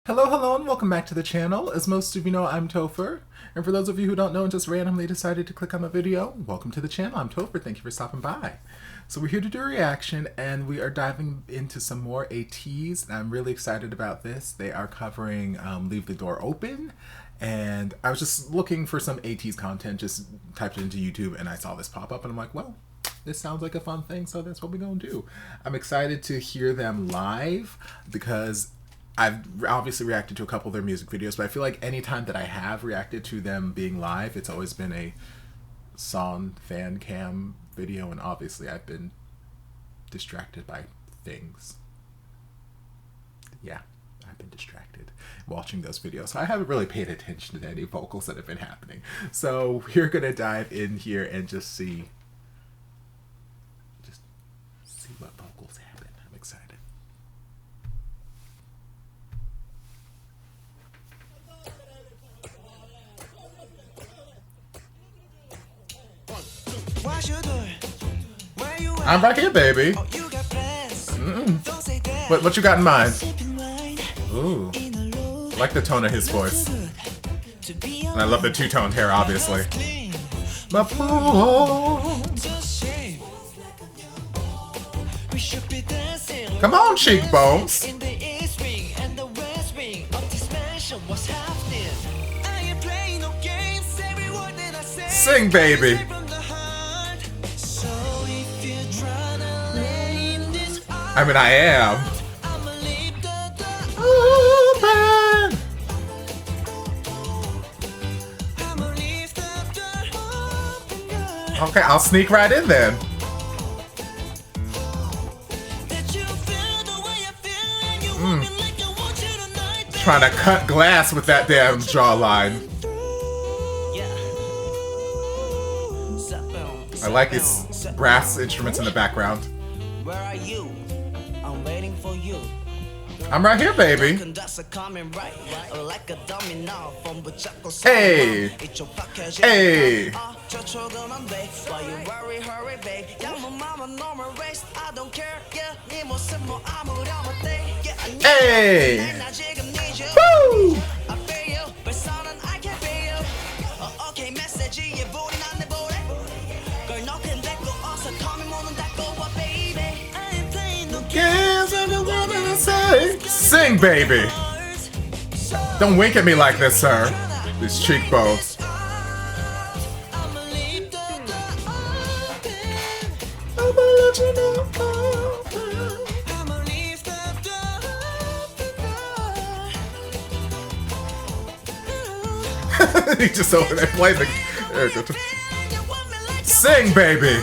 Hello, and welcome back to the channel. As most of you know, I'm Topher. And for those of you who don't know and just randomly decided to click on the video, welcome to the channel. I'm Topher. Thank you for stopping by. So we're here to do a reaction, and we are diving into some more Ateez. I'm really excited about this. They are covering Leave the Door Open. And I was just looking for some Ateez content, just typed it into YouTube, and I saw this pop up, and I'm like, well, this sounds like a fun thing, so that's what we're gonna do. I'm excited to hear them live because I've obviously reacted to a couple of their music videos, but I feel like anytime that I have reacted to them being live, it's always been a song fan cam video, and obviously I've been distracted by things. Yeah, I've been distracted watching those videos, so I haven't really paid attention to any vocals that have been happening. So we're gonna dive in here and just see what vocals happen. I'm excited. I'm right here, baby. What you got in mind? Ooh, I like the tone of his voice, and I love the two-toned hair, obviously. My pool. Come on, cheekbones. Sing, baby. I mean, I am. Open. Okay, I'll sneak right in then. Trying to cut glass with that damn jawline. I like his brass instruments in the background. Where are you? I'm waiting for you. I'm right here, baby. Hey! Hey! Hey! Woo! Sing, baby! Don't wink at me like this, sir. These cheekbones. He just over there playing the... Sing, baby!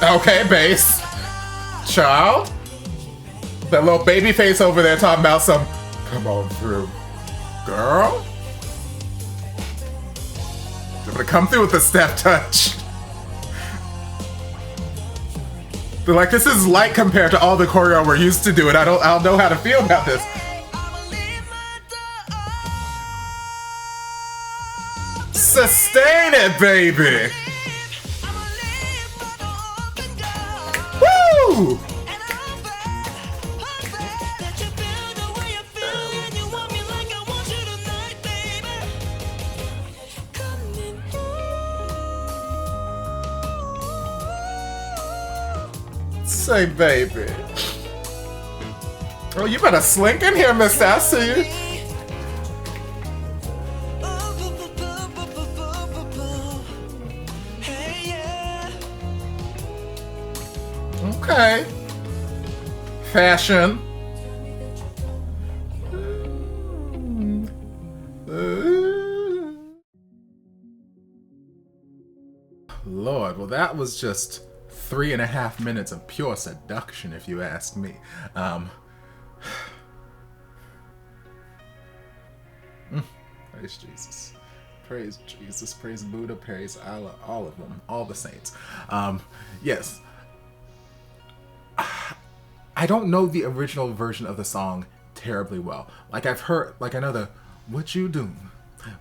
Okay, bass. Child. That little baby face over there talking about some come on through. Girl. They're gonna come through with a step touch. They're like, this is light compared to all the choreo we're used to doing. I don't know how to feel about this. Sustain it, baby. Woo! Say, baby. Oh, you better slink in here, Mister. I see you. Okay. Fashion. Lord, well, that was just 3.5 minutes of pure seduction, if you ask me. Praise Jesus. Praise Jesus, praise Buddha, praise Allah, all of them, all the saints. Yes. I don't know the original version of the song terribly well. Like I've heard, like I know the "What You Doing,"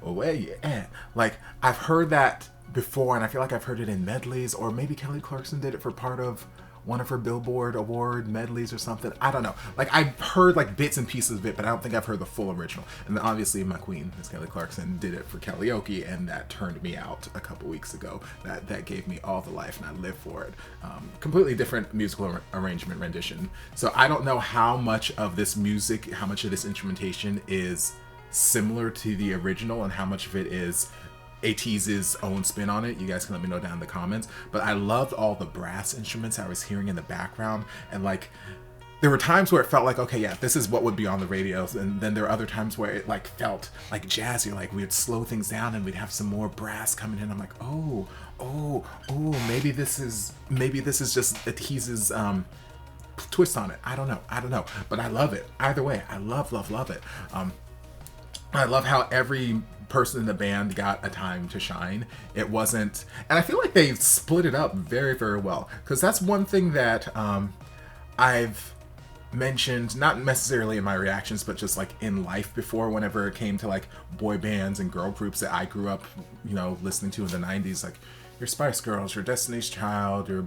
Well, where you at? Like, I've heard that before, and I feel like I've heard it in medleys, or maybe Kelly Clarkson did it for part of one of her Billboard Award medleys or something. I don't know. Like, I've heard like bits and pieces of it, but I don't think I've heard the full original. And then obviously my queen, Miss Kelly Clarkson, did it for karaoke, and that turned me out a couple weeks ago. That gave me all the life, and I live for it. Completely different musical arrangement rendition. So I don't know how much of this music, how much of this instrumentation is similar to the original, and how much of it is Ateez's own spin on it. You guys can let me know down in the comments. But I loved all the brass instruments I was hearing in the background, and like there were times where it felt like, okay, yeah, this is what would be on the radios, and then there were other times where it like felt like jazzy, like we'd slow things down and we'd have some more brass coming in. I'm like, oh, maybe this is just Ateez's twist on it. I don't know, but I love it either way. I love it. I love how every person in the band got a time to shine. It wasn't, and I feel like they split it up very, very well, because that's one thing that I've mentioned, not necessarily in my reactions, but just like in life before, whenever it came to like boy bands and girl groups that I grew up, listening to in the 90s, like your Spice Girls, your Destiny's Child, your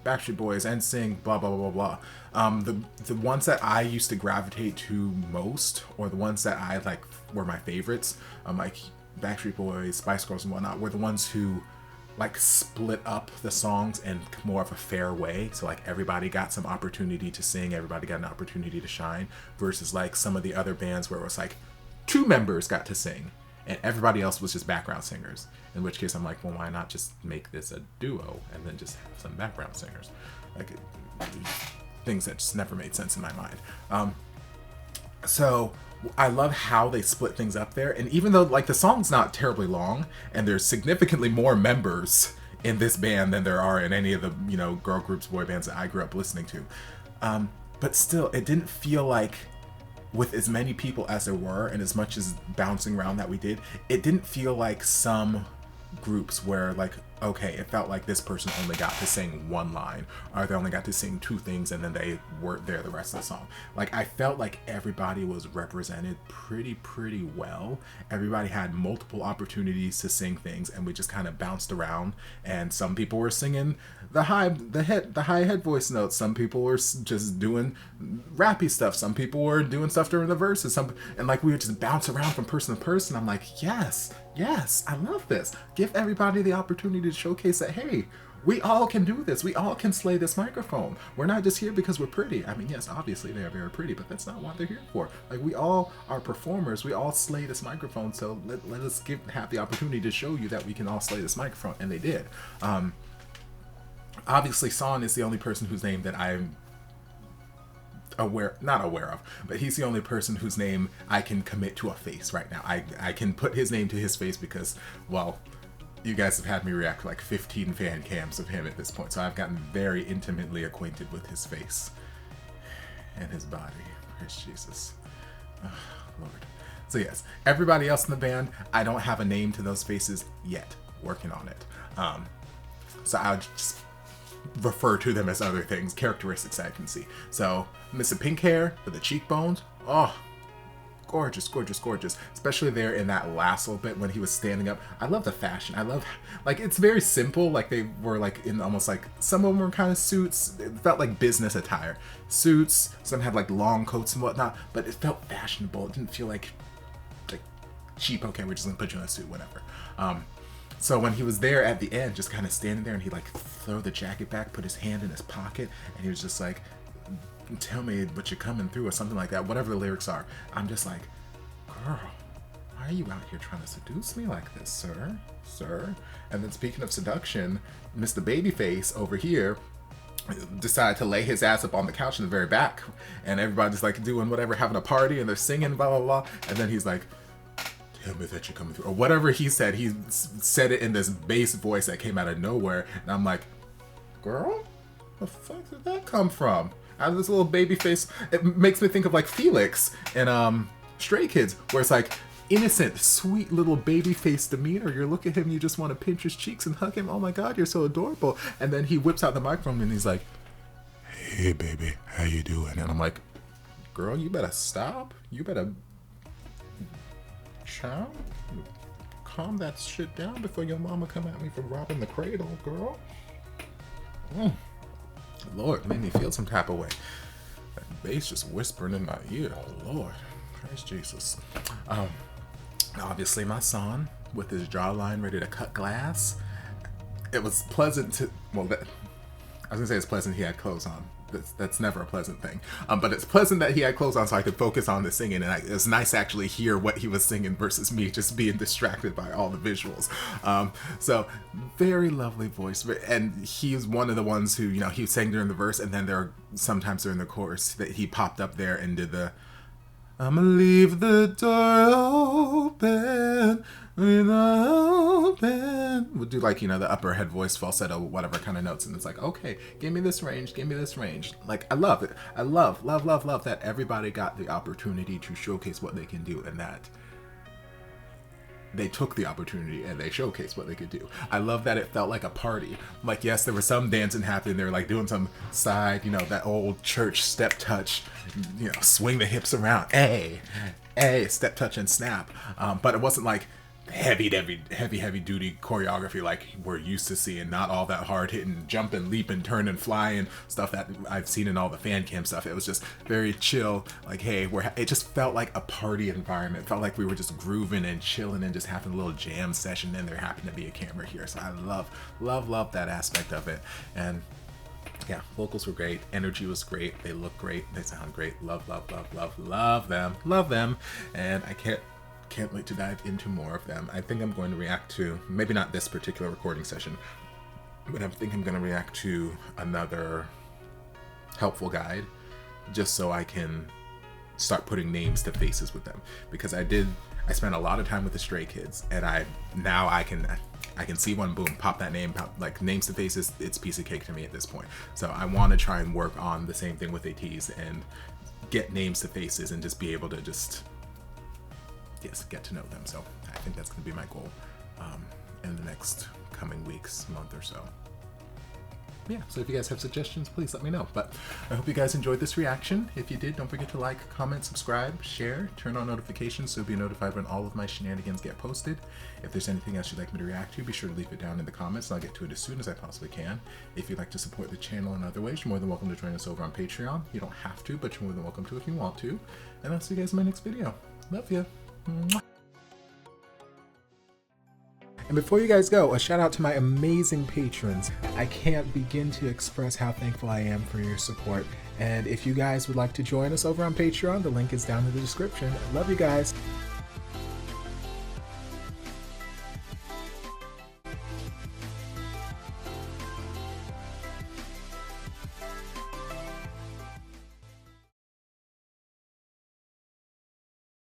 Backstreet Boys, NSYNC, blah blah blah blah blah. The ones that I used to gravitate to most, or the ones that I like were my favorites, like Backstreet Boys, Spice Girls, and whatnot, were the ones who like split up the songs in more of a fair way. So like everybody got some opportunity to sing, everybody got an opportunity to shine, versus like some of the other bands where it was like 2 members got to sing and everybody else was just background singers. In which case I'm like, well, why not just make this a duo and then just have some background singers? Like things that just never made sense in my mind. So I love how they split things up there. And even though like the song's not terribly long, and there's significantly more members in this band than there are in any of the, girl groups, boy bands that I grew up listening to. But still, it didn't feel like, with as many people as there were and as much as bouncing around that we did, it didn't feel like some groups where like, okay, it felt like this person only got to sing 1 line, or they only got to sing 2 things and then they weren't there the rest of the song. Like I felt like everybody was represented pretty well. Everybody had multiple opportunities to sing things, and we just kind of bounced around, and some people were singing the high head voice notes, some people were just doing rappy stuff, some people were doing stuff during the verses, and like we would just bounce around from person to person. I'm like, yes, I love this. Give everybody the opportunity to showcase that, hey, we all can do this. We all can slay this microphone. We're not just here because we're pretty. I mean, yes, obviously they are very pretty, but that's not what they're here for. Like, we all are performers. We all slay this microphone, so let us have the opportunity to show you that we can all slay this microphone, and they did. Obviously, Son is the only person whose name that I'm not aware of, but he's the only person whose name I can commit to a face right now. I can put his name to his face because, well, you guys have had me react to like 15 fan cams of him at this point, so I've gotten very intimately acquainted with his face and his body. Praise Jesus. Oh, Lord. So yes, everybody else in the band, I don't have a name to those faces yet. Working on it. So I'll just refer to them as other things, characteristics I can see. So Mr. Pink Hair with the cheekbones, oh, gorgeous. Especially there in that last little bit when he was standing up. I love the fashion. I love, like, it's very simple. Like they were like in almost like, some of them were kind of suits. It felt like business attire. Suits, some had like long coats and whatnot, but it felt fashionable. It didn't feel like cheap. Okay, we're just gonna put you in a suit, whatever. So when he was there at the end, just kind of standing there, and he like throw the jacket back, put his hand in his pocket, and he was just like, tell me what you're coming through, or something like that, whatever the lyrics are. I'm just like, girl, why are you out here trying to seduce me like this, sir? And then speaking of seduction, Mr. Babyface over here decided to lay his ass up on the couch in the very back, and everybody's like doing whatever, having a party, and they're singing, blah, blah, blah, and then he's like, tell me that you're coming through, or whatever he said. He said it in this bass voice that came out of nowhere, and I'm like, girl, the fuck did that come from? Out of this little baby face. It makes me think of like Felix and Stray Kids, where it's like innocent, sweet little baby face demeanor. You look at him, you just want to pinch his cheeks and hug him. Oh my God, you're so adorable. And then he whips out the microphone and he's like, hey baby, how you doing? And I'm like, girl, you better stop. You better child. Calm that shit down before your mama come at me for robbing the cradle, girl. Lord, made me feel some type of way. That bass just whispering in my ear. Lord, Christ Jesus. Obviously my son with his jawline ready to cut glass. It was pleasant to, well, I was gonna say it's pleasant he had clothes on. That's never a pleasant thing. But it's pleasant that he had clothes on so I could focus on the singing, and it was nice to actually hear what he was singing versus me just being distracted by all the visuals. So very lovely voice, and he's one of the ones who, you know, he sang during the verse, and then there are sometimes during the chorus that he popped up there and did the I'ma leave the door open, open. We'll do like, you know, the upper head voice falsetto, whatever kind of notes. And it's like, okay, give me this range, give me this range. Like, I love it. I love that everybody got the opportunity to showcase what they can do, and that they took the opportunity and they showcased what they could do. I love that it felt like a party. Like, yes, there was some dancing happening. They were like doing some side, you know, that old church step touch, you know, swing the hips around, hey, step touch and snap. But it wasn't like heavy duty choreography like we're used to seeing, not all that hard hitting, jumping, leaping, turning, flying stuff that I've seen in all the fan cam stuff. It was just very chill, like, hey, it just felt like a party environment. It felt like we were just grooving and chilling and just having a little jam session, and there happened to be a camera here. So I love that aspect of it. And yeah, vocals were great, energy was great, they look great, they sound great. Love them, and I can't wait to dive into more of them. I think I'm going to react to, maybe not this particular recording session, but I think I'm going to react to another helpful guide, just so I can start putting names to faces with them, because I spent a lot of time with the Stray Kids, and I can see one, boom, pop that name, like names to faces, it's piece of cake to me at this point. So I want to try and work on the same thing with Ateez and get names to faces and just be able to just get to know them. So I think that's going to be my goal in the next coming weeks, month or so. Yeah, so if you guys have suggestions, please let me know. But I hope you guys enjoyed this reaction. If you did, don't forget to like, comment, subscribe, share, turn on notifications so you'll be notified when all of my shenanigans get posted. If there's anything else you'd like me to react to, be sure to leave it down in the comments, and I'll get to it as soon as I possibly can. If you'd like to support the channel in other ways, you're more than welcome to join us over on Patreon. You don't have to, but you're more than welcome to if you want to. And I'll see you guys in my next video. Love you. Mwah. And before you guys go, a shout out to my amazing patrons. I can't begin to express how thankful I am for your support. And if you guys would like to join us over on Patreon, the link is down in the description. Love you guys.